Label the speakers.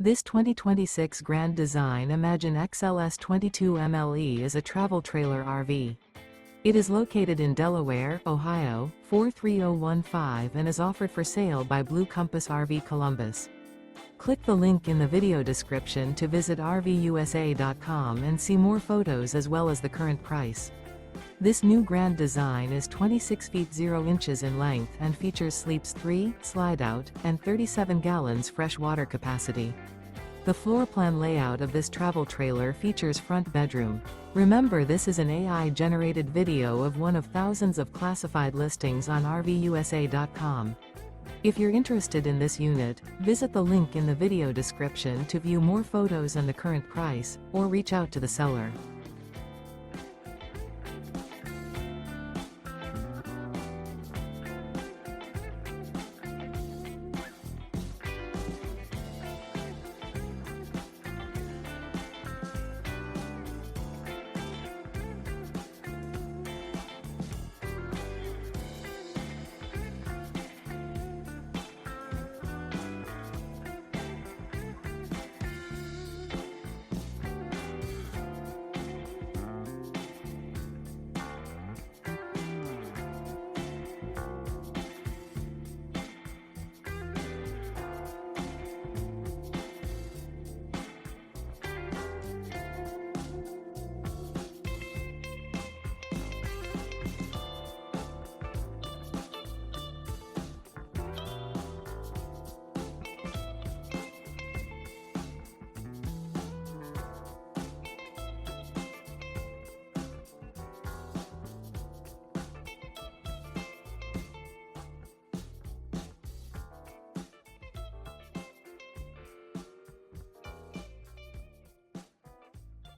Speaker 1: This 2026 Grand Design Imagine XLS 22 MLE is a travel trailer RV. It is located in Delaware, Ohio, 43015 and is offered for sale by Blue Compass RV Columbus. Click the link in the video description to visit RVUSA.com and see more photos as well as the current price. This new Grand Design is 26 feet 0 inches in length and features sleeps 3, Slideout, and 37 gallons fresh water capacity. The floor plan layout of this travel trailer features front bedroom. Remember, this is an AI-generated video of one of thousands of classified listings on RVUSA.com. If you're interested in this unit, visit the link in the video description to view more photos and the current price, or reach out to the seller.